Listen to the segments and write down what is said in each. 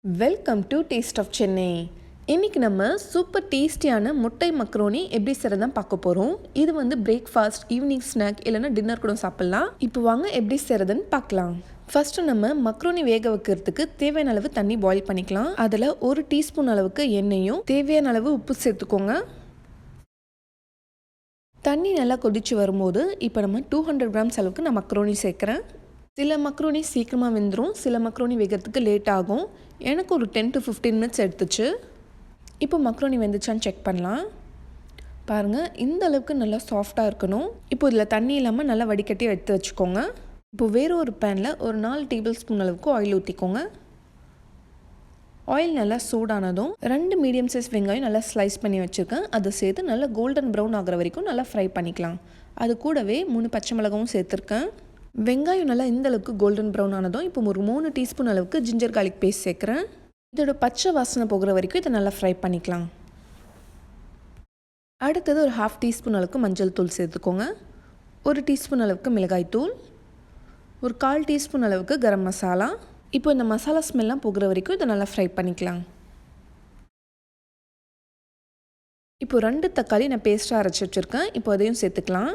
Welcome to taste of Chennai. இன்றைக்கி நம்ம super டேஸ்டியான முட்டை மக்ரோனி எப்படி செய்கிறதான் பார்க்க போகிறோம். இது வந்து பிரேக்ஃபாஸ்ட், ஈவினிங் ஸ்நாக் இல்லைனா டின்னர் கூட சாப்பிட்லாம். இப்போ வாங்க எப்படி செய்கிறதுன்னு பார்க்கலாம். ஃபஸ்ட்டு நம்ம மக்ரோனி வேக வைக்கிறதுக்கு தேவையான அளவு தண்ணி பாயில் பண்ணிக்கலாம். அதில் 1 டீஸ்பூன் அளவுக்கு எண்ணெயும் தேவையான அளவு உப்பு சேர்த்துக்கோங்க. தண்ணி நல்லா கொதித்து வரும்போது இப்போ நம்ம 200 கிராம்ஸ் அளவுக்கு நான் மக்ரோனி சேர்க்குறேன். சில மக்ரோனி சீக்கிரமாக வெந்துடும், சில மக்ரோனி வேகிறதுக்கு லேட் ஆகும். எனக்கு ஒரு 10 to 15 மினிட்ஸ் எடுத்துச்சு. இப்போ மக்ரோனி வெந்துச்சான்னு செக் பண்ணலாம். பாருங்கள், இந்த அளவுக்கு நல்லா சாஃப்டாக இருக்கணும். இப்போ இதில் தண்ணி இல்லாமல் நல்லா வடிகட்டி எடுத்து வச்சுக்கோங்க. இப்போ வேறு ஒரு பேனில் ஒரு 4 டேபிள் ஸ்பூன் அளவுக்கு ஆயில் ஊற்றிக்கோங்க. ஆயில் நல்லா சூடானதும் 2 மீடியம் சைஸ் வெங்காயம் நல்லா ஸ்லைஸ் பண்ணி வச்சுருக்கேன். அதை சேர்த்து நல்லா கோல்டன் ப்ரௌன் ஆகிற வரைக்கும் நல்லா ஃப்ரை பண்ணிக்கலாம். அது கூடவே 3 பச்சை மிளகாவும் சேர்த்துருக்கேன். வெங்காயம் நல்லா இந்த அளவுக்கு கோல்டன் ப்ரௌன் ஆனதும் இப்போ ஒரு 3 டீஸ்பூன் அளவுக்கு ஜிஞ்சர் கார்லிக் பேஸ்ட் சேர்க்குறேன். இதோட பச்சை வாசனை போகிற வரைக்கும் இதை நல்லா ஃப்ரை பண்ணிக்கலாம். அடுத்தது ஒரு 1/2 டீஸ்பூன் அளவுக்கு மஞ்சள் தூள் சேர்த்துக்கோங்க. 1 டீஸ்பூன் அளவுக்கு மிளகாய் தூள், ஒரு 1/4 டீஸ்பூன் அளவுக்கு கரம் மசாலா. இப்போ இந்த மசாலா ஸ்மெல்லாம் போகிற வரைக்கும் இதை நல்லா ஃப்ரை பண்ணிக்கலாம். இப்போ 2 தக்காளி நான் பேஸ்ட்டாக அரைச்சி வச்சுருக்கேன். இப்போ அதையும் சேர்த்துக்கலாம்.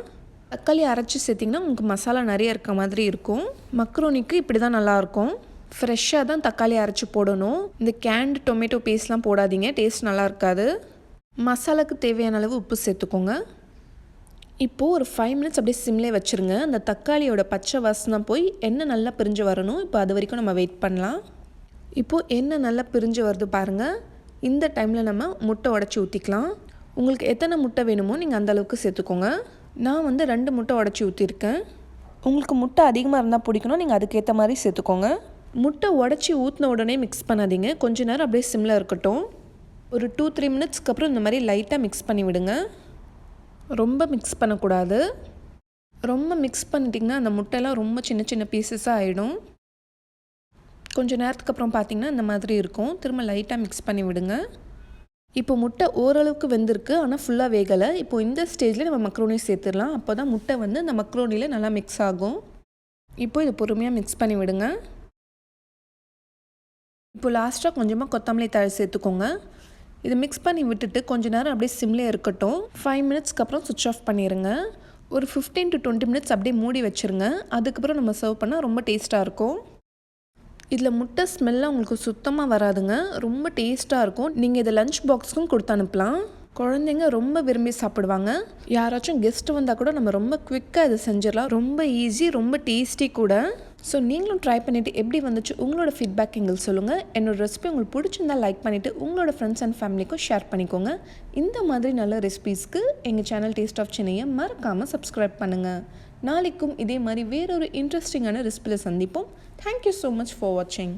தக்காளி அரைச்சி சேர்த்திங்கன்னா உங்களுக்கு மசாலா நிறைய இருக்க மாதிரி இருக்கும். மக்ரோனிக்கு இப்படி தான் நல்லாயிருக்கும். ஃப்ரெஷ்ஷாக தான் தக்காளி அரைச்சி போடணும். இந்த கேன்டு டொமேட்டோ பேஸ்ட்லாம் போடாதீங்க, டேஸ்ட் நல்லா இருக்காது. மசாலாவுக்கு தேவையான அளவு உப்பு சேர்த்துக்கோங்க. இப்போது ஒரு 5 மினிட்ஸ் அப்படியே சிம்லே வச்சுருங்க. அந்த தக்காளியோட பச்சை வாசனை போய் எண்ணெய் நல்லா பிரிஞ்சு வரணும். இப்போ அது வரைக்கும் நம்ம வெயிட் பண்ணலாம். இப்போது எண்ணெய் நல்லா பிரிஞ்சு வருது பாருங்கள். இந்த டைமில் நம்ம முட்டை உடச்சி ஊற்றிக்கலாம். உங்களுக்கு எத்தனை முட்டை வேணுமோ நீங்கள் அந்தளவுக்கு சேர்த்துக்கோங்க. நான் வந்து 2 முட்டை உடச்சி ஊற்றிருக்கேன். உங்களுக்கு முட்டை அதிகமாக இருந்தால் பிடிக்கணும், நீங்கள் அதுக்கேற்ற மாதிரி சேர்த்துக்கோங்க. முட்டை உடச்சி ஊற்றின உடனே மிக்ஸ் பண்ணாதீங்க. கொஞ்ச நேரம் அப்படியே சிம்மில் இருக்கட்டும். ஒரு 2-3 மினிட்ஸ்க்கு அப்புறம் இந்த மாதிரி லைட்டாக மிக்ஸ் பண்ணி விடுங்க. ரொம்ப மிக்ஸ் பண்ணக்கூடாது. ரொம்ப மிக்ஸ் பண்ணிட்டிங்கன்னா அந்த முட்டைலாம் ரொம்ப சின்ன சின்ன பீசஸாக ஆகிடும். கொஞ்சம் நேரத்துக்கு அப்புறம் பார்த்திங்கன்னா இந்த மாதிரி இருக்கும். திரும்ப லைட்டாக மிக்ஸ் பண்ணி விடுங்க. இப்போ முட்டை ஓரளவுக்கு வெந்திருக்கு, ஆனால் ஃபுல்லாக வேகலை. இப்போ இந்த ஸ்டேஜில் நம்ம மக்ரோனி சேர்த்துடலாம். அப்போ தான் முட்டை வந்து இந்த மக்ரோனியில் நல்லா மிக்ஸ் ஆகும். இப்போ இதை பொறுமையாக மிக்ஸ் பண்ணி விடுங்க. இப்போ லாஸ்ட்டாக கொஞ்சமாக கொத்தமல்லி தழை சேர்த்துக்கோங்க. இதை மிக்ஸ் பண்ணி விட்டுட்டு கொஞ்சம் நேரம் அப்படியே சிம்லே இருக்கட்டும். 5 மினிட்ஸ்க்கு அப்புறம் சுவிட்ச் ஆஃப் பண்ணிடுங்க. ஒரு 15 to 20 மினிட்ஸ் அப்படியே மூடி வச்சுருங்க. அதுக்கப்புறம் நம்ம சர்வ் பண்ணால் ரொம்ப டேஸ்ட்டாக இருக்கும். இதில் முட்டை ஸ்மெல்லாம் உங்களுக்கு சுத்தமாக வராதுங்க, ரொம்ப டேஸ்ட்டாக இருக்கும். நீங்கள் இதை லஞ்ச் பாக்ஸுக்கும் கொடுத்து அனுப்பலாம். குழந்தைங்க ரொம்ப விரும்பி சாப்பிடுவாங்க. யாராச்சும் கெஸ்ட்டு வந்தால் கூட நம்ம ரொம்ப குவிக்காக இதை செஞ்சிடலாம். ரொம்ப ஈஸி, ரொம்ப டேஸ்டி கூட. ஸோ நீங்களும் ட்ரை பண்ணிவிட்டு எப்படி வந்துச்சு உங்களோட ஃபீட்பேக் எங்களுக்கு சொல்லுங்கள். என்னோடய ரெசிபி உங்களுக்கு பிடிச்சிருந்தால் லைக் பண்ணிவிட்டு உங்களோட ஃப்ரெண்ட்ஸ் அண்ட் ஃபேமிலிக்கும் ஷேர் பண்ணிக்கோங்க. இந்த மாதிரி நல்ல ரெசிபீஸ்க்கு எங்கள் சேனல் டேஸ்ட் ஆஃப் சென்னையை மறக்காமல் சப்ஸ்கிரைப் பண்ணுங்கள். நாளைக்கும் இதே மாதிரி வேறொரு இன்ட்ரெஸ்டிங்கான ரெசிபியில் சந்திப்போம். Thank you so much for watching.